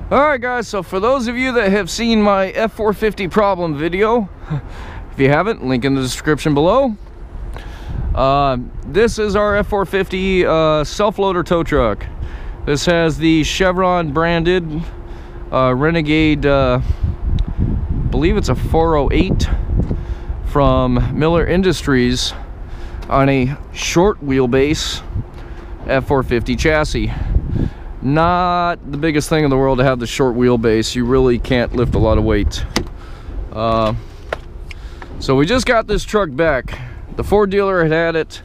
Alright guys, so for those of you that have seen my F450 problem video, if you haven't, link in the description below. This is our F450 self-loader tow truck. This has the Chevron branded Renegade, believe it's a 408 from Miller Industries on a short wheelbase F450 chassis. Not the biggest thing in the world to have the short wheelbase. You really can't lift a lot of weight. So we just got this truck back. The Ford dealer had it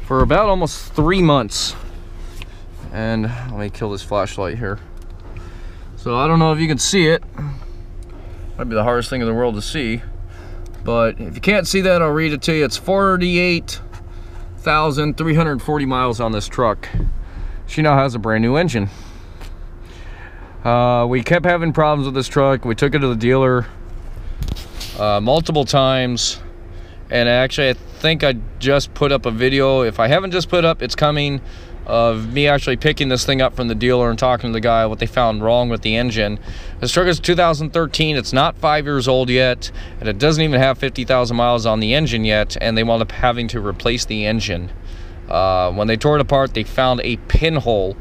for about almost 3 months. And let me kill this flashlight here. So I don't know if you can see it. Might be the hardest thing in the world to see. But if you can't see that, I'll read it to you. It's 48,340 miles on this truck. She now has a brand new engine. We kept having problems with this truck. We took it to the dealer multiple times, and actually I think I just put up a video. If I haven't just put up, it's coming, of me actually picking this thing up from the dealer and talking to the guy what they found wrong with the engine. This truck is 2013. It's not 5 years old yet, and it doesn't even have 50,000 miles on the engine yet, and they wound up having to replace the engine. When they tore it apart, they found a pinhole.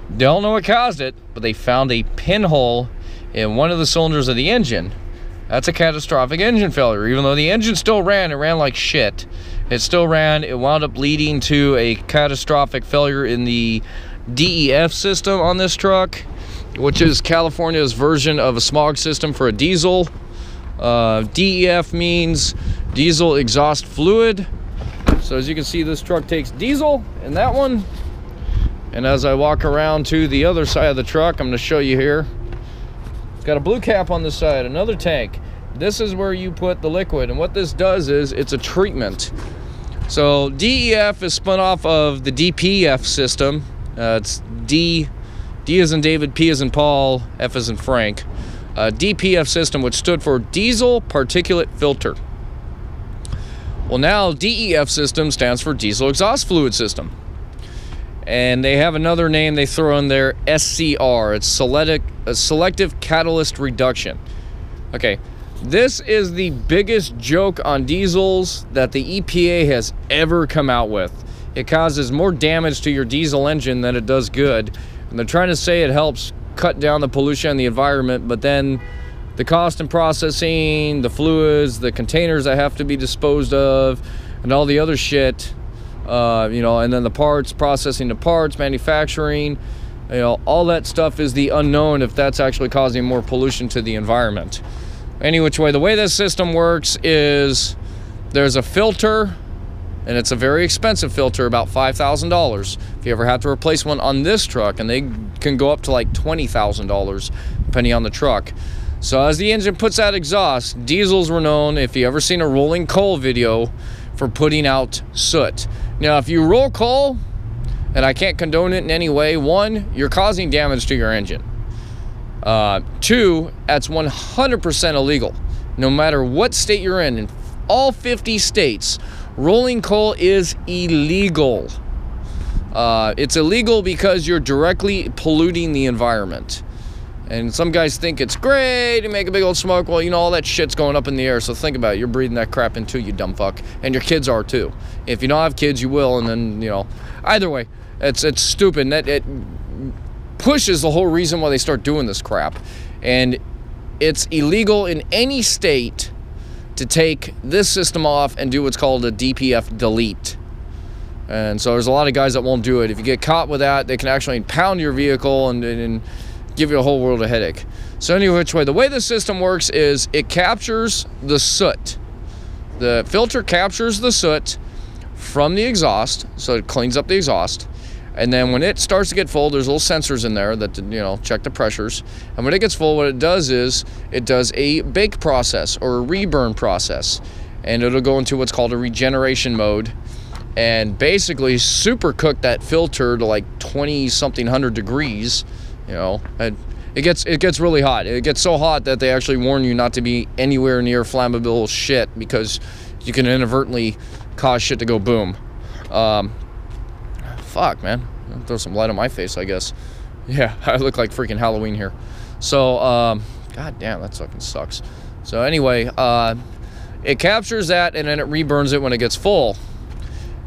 They don't know what caused it, but they found a pinhole in one of the cylinders of the engine. That's a catastrophic engine failure. Even though the engine still ran, it ran like shit. It still ran. It wound up leading to a catastrophic failure in the DEF system on this truck, which is California's version of a smog system for a diesel. DEF means diesel exhaust fluid. So as you can see, this truck takes diesel in that one. And as I walk around to the other side of the truck, I'm going to show you here. It's got a blue cap on the side, another tank. This is where you put the liquid. And what this does is it's a treatment. So DEF is spun off of the DPF system. It's D as in David, P as in Paul, F as in Frank. DPF system, which stood for diesel particulate filter. Well, now DEF system stands for diesel exhaust fluid system. And they have another name they throw in there, SCR. It's selective catalyst reduction. Okay, this is the biggest joke on diesels that the EPA has ever come out with. It causes more damage to your diesel engine than it does good. And they're trying to say it helps cut down the pollution in the environment, but then the cost in processing, the fluids, the containers that have to be disposed of, and all the other shit, you know, and then the parts, processing the parts, manufacturing, you know, all that stuff is the unknown if that's actually causing more pollution to the environment. Any which way, the way this system works is there's a filter, and it's a very expensive filter, about $5,000 if you ever have to replace one on this truck, and they can go up to like $20,000 depending on the truck. So as the engine puts out exhaust, diesels were known, if you ever seen a rolling coal video, for putting out soot. Now, if you roll coal, and I can't condone it in any way, one, you're causing damage to your engine. Two, that's 100% illegal. No matter what state you're in all 50 states, rolling coal is illegal. It's illegal because you're directly polluting the environment. And some guys think it's great to make a big old smoke. Well, you know, all that shit's going up in the air. So think about it. You're breathing that crap in too, you dumb fuck. And your kids are too. If you don't have kids, you will. And then, you know, either way, it's stupid. And it pushes the whole reason why they start doing this crap. And it's illegal in any state to take this system off and do what's called a DPF delete. And so there's a lot of guys that won't do it. If you get caught with that, they can actually impound your vehicle and give you a whole world of headache. So any which way, the way the system works is it captures the soot. The filter captures the soot from the exhaust, so it cleans up the exhaust. And then when it starts to get full, there's little sensors in there that, you know, check the pressures. And when it gets full, what it does is it does a bake process or a reburn process. And it'll go into what's called a regeneration mode and basically super cook that filter to like 20-something hundred degrees. You know, and it gets really hot. It gets so hot that they actually warn you not to be anywhere near flammable shit because you can inadvertently cause shit to go boom. Fuck, man. Throw some light on my face, I guess. Yeah, I look like freaking Halloween here. So, god damn, that fucking sucks. So anyway, it captures that and then it reburns it when it gets full.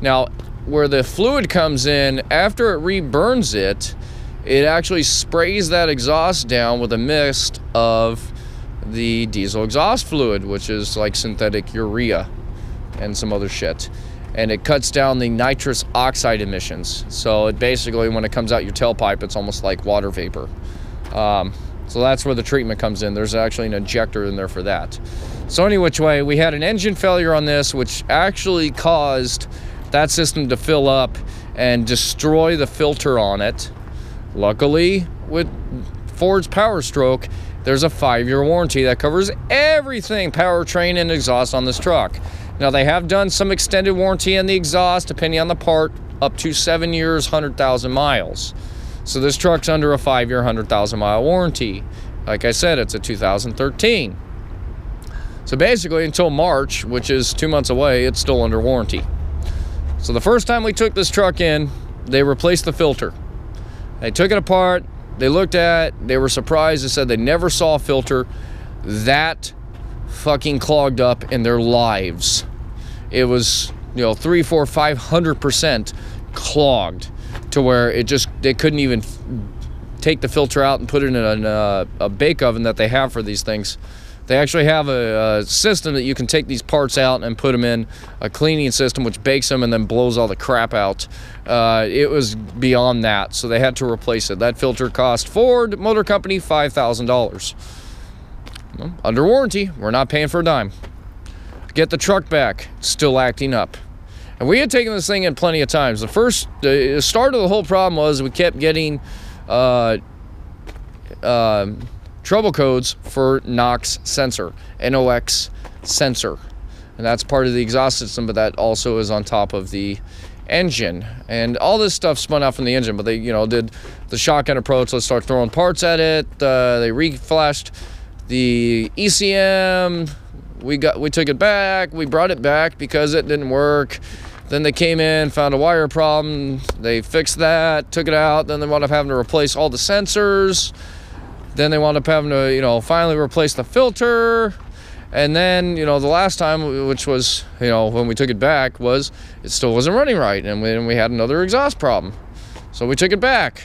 Now, where the fluid comes in, after it reburns it, it actually sprays that exhaust down with a mist of the diesel exhaust fluid, which is like synthetic urea and some other shit. And it cuts down the nitrous oxide emissions. So it basically, when it comes out your tailpipe, it's almost like water vapor. So that's where the treatment comes in. There's actually an injector in there for that. So any which way, we had an engine failure on this, which actually caused that system to fill up and destroy the filter on it. Luckily, with Ford's Power Stroke, there's a 5-year warranty that covers everything powertrain and exhaust on this truck. Now, they have done some extended warranty on the exhaust, depending on the part, up to 7 years, 100,000 miles. So this truck's under a 5-year, 100,000-mile warranty. Like I said, it's a 2013. So basically, until March, which is 2 months away, it's still under warranty. So the first time we took this truck in, they replaced the filter. They took it apart, they looked at it, they were surprised, they said they never saw a filter that fucking clogged up in their lives. It was, you know, 300, 400, 500% clogged to where it just, they couldn't even take the filter out and put it in a bake oven that they have for these things. They actually have a system that you can take these parts out and put them in a cleaning system which bakes them and then blows all the crap out. It was beyond that, so they had to replace it. That filter cost Ford Motor Company $5,000. Well, under warranty, we're not paying for a dime. Get the truck back, still acting up. And we had taken this thing in plenty of times. The start of the whole problem was we kept getting trouble codes for NOx sensor, NOx sensor. And that's part of the exhaust system, but that also is on top of the engine. And all this stuff spun out from the engine, but they, you know, did the shotgun approach. Let's start throwing parts at it. They reflashed the ECM. We took it back. We brought it back because it didn't work. Then they came in, found a wire problem. They fixed that, took it out. Then they wound up having to replace all the sensors. Then they wound up having to, you know, finally replace the filter. And then, you know, the last time, which was, you know, when we took it back, was it still wasn't running right. And we had another exhaust problem. So we took it back.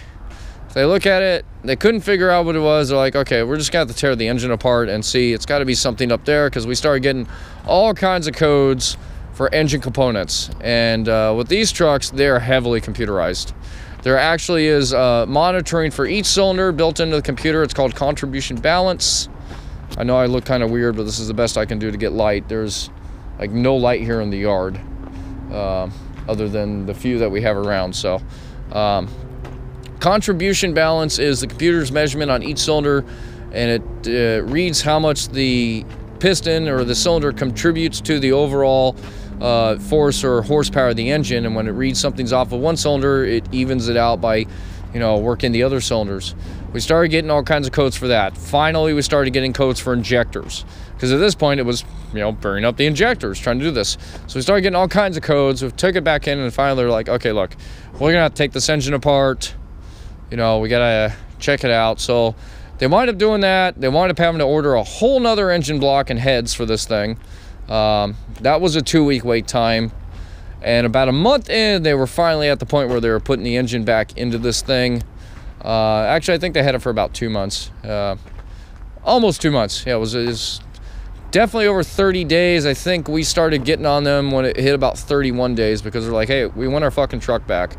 They look at it, they couldn't figure out what it was. They're like, okay, we're just gonna have to tear the engine apart and see. It's gotta be something up there, because we started getting all kinds of codes for engine components. And with these trucks, they're heavily computerized. There actually is monitoring for each cylinder built into the computer. It's called contribution balance. I know I look kind of weird, but this is the best I can do to get light. There's like no light here in the yard, other than the few that we have around. So contribution balance is the computer's measurement on each cylinder, and it reads how much the piston or the cylinder contributes to the overall force or horsepower of the engine. And when it reads something's off of one cylinder, it evens it out by, you know, working the other cylinders. We started getting all kinds of codes for that. Finally, we started getting codes for injectors, because at this point it was, you know, burning up the injectors trying to do this. So we started getting all kinds of codes. We took it back in, and finally they're like, okay, look, we're gonna have to take this engine apart. You know, we gotta check it out. So they wind up doing that. They wind up having to order a whole nother engine block and heads for this thing. That was a 2-week wait time, and about a month in, they were finally at the point where they were putting the engine back into this thing. Actually, I think they had it for about 2 months, almost 2 months. Yeah, it was definitely over 30 days. I think we started getting on them when it hit about 31 days, because they're like, hey, we want our fucking truck back.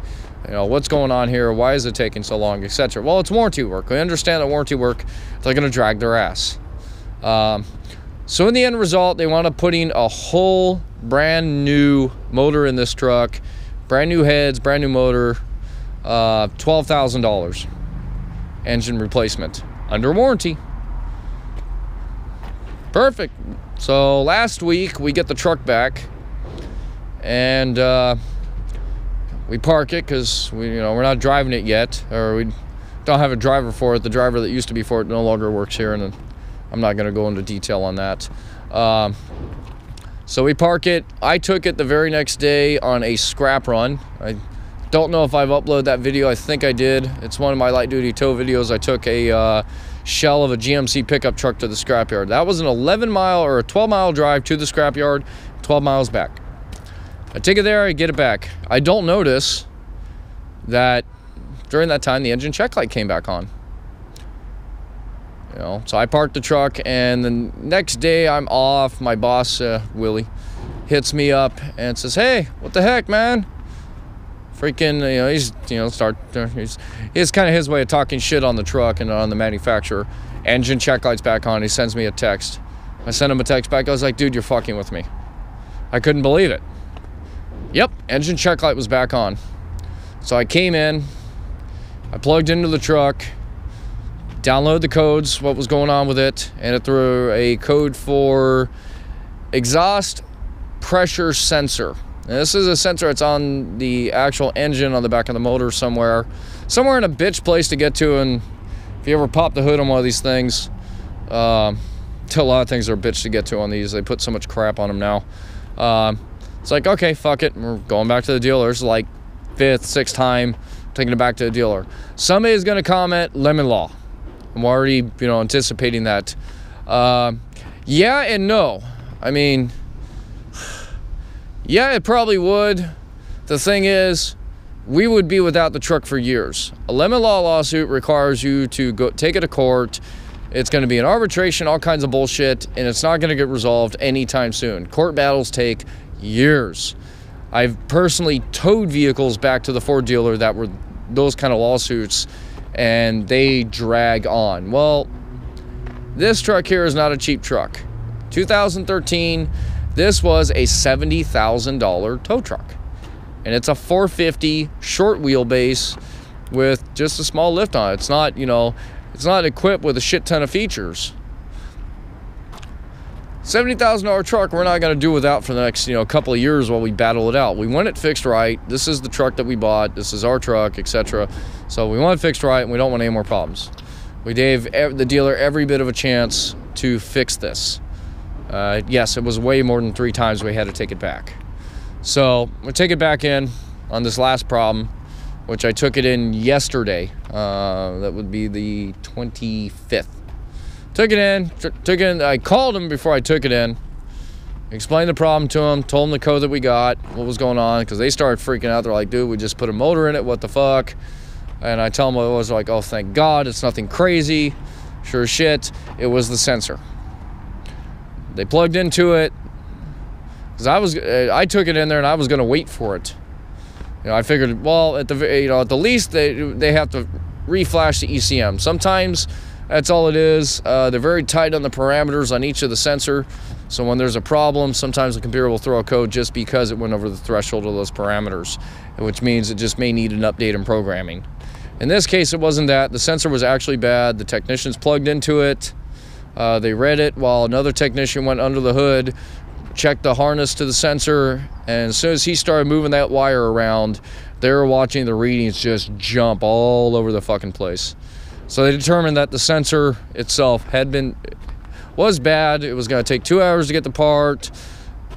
You know, what's going on here? Why is it taking so long, etc. Well, it's warranty work. We understand that warranty work, they're going to drag their ass. So in the end result, they wound up putting a whole brand new motor in this truck, brand new heads, brand new motor, $12,000 engine replacement under warranty. Perfect. So last week we get the truck back, and we park it because we're not driving it yet, or we don't have a driver for it. The driver that used to be for it no longer works here, and I'm not going to go into detail on that. So we park it. I took it the very next day on a scrap run. I Don't know if I've uploaded that video. I think I did. It's one of my light duty tow videos. I took a shell of a GMC pickup truck to the scrapyard. That was an 11-mile or a 12-mile drive to the scrapyard, 12 miles back. I take it there, I get it back. I don't notice that during that time the engine check light came back on. You know, so I parked the truck, and the next day I'm off. My boss, Willie, hits me up and says, "Hey, what the heck, man?" Freaking, you know, he's kind of his way of talking shit on the truck and on the manufacturer. Engine check light's back on. He sends me a text. I sent him a text back. I was like, "Dude, you're fucking with me." I couldn't believe it. Yep, engine check light was back on. So I came in, I plugged into the truck, downloaded the codes, what was going on with it, and it threw a code for exhaust pressure sensor. And this is a sensor that's on the actual engine on the back of the motor somewhere in a bitch place to get to. And if you ever pop the hood on one of these things, a lot of things are a bitch to get to on these. They put so much crap on them now. It's like, okay, fuck it, we're going back to the dealer. It's like 5th, 6th time taking it back to the dealer. Somebody's gonna comment lemon law. I'm already, you know, anticipating that. Yeah and no. I mean, yeah, it probably would. The thing is, we would be without the truck for years. A lemon law lawsuit requires you to go take it to court. It's going to be an arbitration, all kinds of bullshit, and it's not going to get resolved anytime soon. Court battles take years. I've personally towed vehicles back to the Ford dealer that were those kind of lawsuits, and they drag on. Well, this truck here is not a cheap truck. 2013, this was a $70,000 tow truck, and it's a 450 short wheelbase with just a small lift on it. It's not, you know, it's not equipped with a shit ton of features. $70,000 truck we're not going to do without for the next, you know, couple of years while we battle it out. We want it fixed right. This is the truck that we bought. This is our truck, etc. So we want it fixed right, and we don't want any more problems. We gave the dealer every bit of a chance to fix this. Yes, it was way more than 3 times we had to take it back. So we take it back in on this last problem, which I took it in yesterday. That would be the 25th. Took it in. I called him before I took it in, explained the problem to him, told him the code that we got, what was going on, because they started freaking out. They're like, "Dude, we just put a motor in it, what the fuck?" And I tell them what it was. Like, "Oh, thank God, it's nothing crazy." Sure as shit, it was the sensor. They plugged into it, because I took it in there and I was going to wait for it. You know, I figured, well, at the least they have to reflash the ECM. Sometimes that's all it is. They're very tight on the parameters on each of the sensor. So when there's a problem, sometimes the computer will throw a code just because it went over the threshold of those parameters, which means it just may need an update in programming. In this case, it wasn't that. The sensor was actually bad. The technicians plugged into it. They read it while another technician went under the hood, checked the harness to the sensor, and as soon as he started moving that wire around, they were watching the readings just jump all over the fucking place. So they determined that the sensor itself was bad. It was going to take 2 hours to get the part,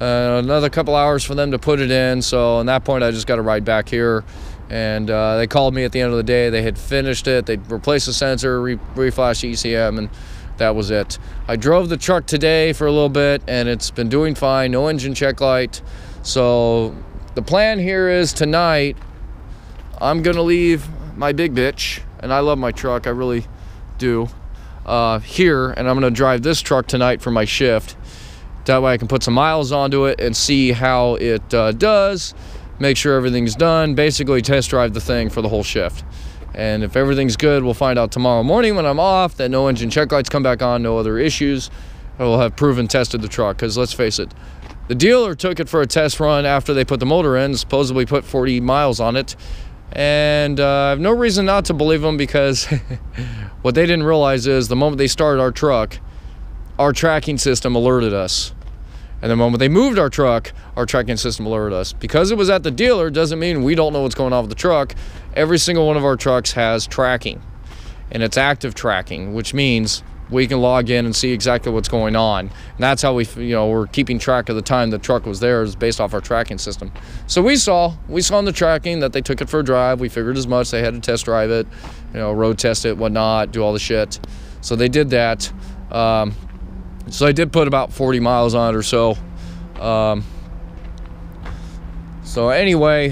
another couple hours for them to put it in. So at that point, I just got to ride back here, and they called me at the end of the day. They had finished it. They'd replaced the sensor, reflashed the ECM, and that was it. I drove the truck today for a little bit, and it's been doing fine. No engine check light. So the plan here is tonight, I'm going to leave my big bitch, and I love my truck, I really do, here, and I'm going to drive this truck tonight for my shift. That way I can put some miles onto it and see how it does, make sure everything's done, basically test drive the thing for the whole shift. And if everything's good, we'll find out tomorrow morning when I'm off that no engine check lights come back on, no other issues. We'll have proven tested the truck, because let's face it, the dealer took it for a test run after they put the motor in, supposedly put 40 miles on it. And I have no reason not to believe them, because what they didn't realize is the moment they started our truck, our tracking system alerted us. And the moment they moved our truck, our tracking system alerted us. Because it was at the dealer doesn't mean we don't know what's going on with the truck. Every single one of our trucks has tracking, and it's active tracking, which means we can log in and see exactly what's going on. And that's how we, we're keeping track of the time the truck was there, is based off our tracking system. So we saw in the tracking that they took it for a drive. We figured as much. They had to test drive it, road test it, whatnot, do all the shit. So they did that. So I did put about 40 miles on it or so. So anyway,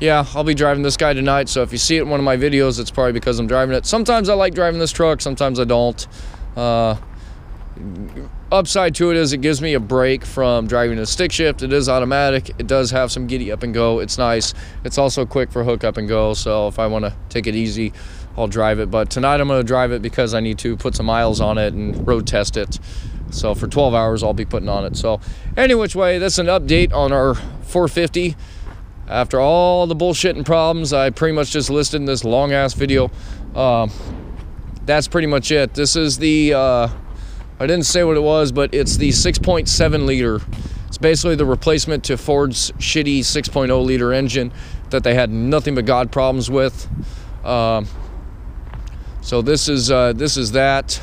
yeah, I'll be driving this guy tonight, so if you see it in one of my videos, it's probably because I'm driving it. Sometimes I like driving this truck, sometimes I don't. Upside to it is it gives me a break from driving a stick shift. It is automatic. It does have some giddy up and go. It's nice. It's also quick for hook up and go, so if I want to take it easy, I'll drive it. But tonight I'm going to drive it because I need to put some miles on it and road test it. So for 12 hours, I'll be putting on it. So any which way, that's an update on our 450. After all the bullshit and problems I pretty much just listed in this long ass video, that's pretty much it. This is the I didn't say what it was, but it's the 6.7 liter. It's basically the replacement to Ford's shitty 6.0 liter engine that they had nothing but God problems with. So this is that.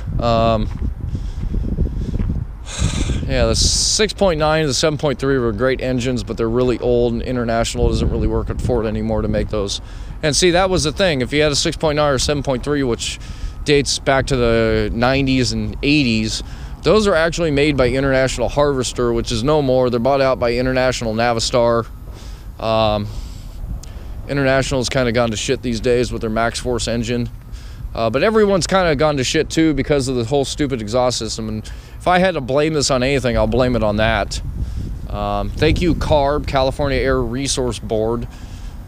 Yeah, the 6.9 and the 7.3 were great engines, but they're really old, and International doesn't really work at Ford anymore to make those. And see, that was the thing. If you had a 6.9 or 7.3, which dates back to the 90s and 80s, those are actually made by International Harvester, which is no more. They're bought out by International Navistar. International's kind of gone to shit these days with their Max Force engine. But everyone's kind of gone to shit too because of the whole stupid exhaust system. And if I had to blame this on anything, I'll blame it on that. Thank you, CARB, California Air Resource Board,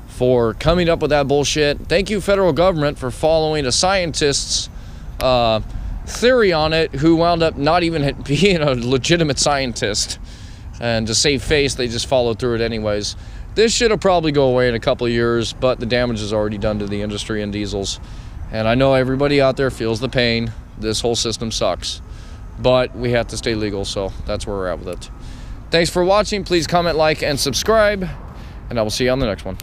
for coming up with that bullshit. Thank you, federal government, for following a scientist's theory on it, who wound up not even being a legitimate scientist. And to save face, they just followed through it anyways. This should have probably go away in a couple of years, but the damage is already done to the industry and diesels. And I know everybody out there feels the pain. This whole system sucks. But we have to stay legal, so that's where we're at with it. Thanks for watching. Please comment, like, and subscribe. And I will see you on the next one.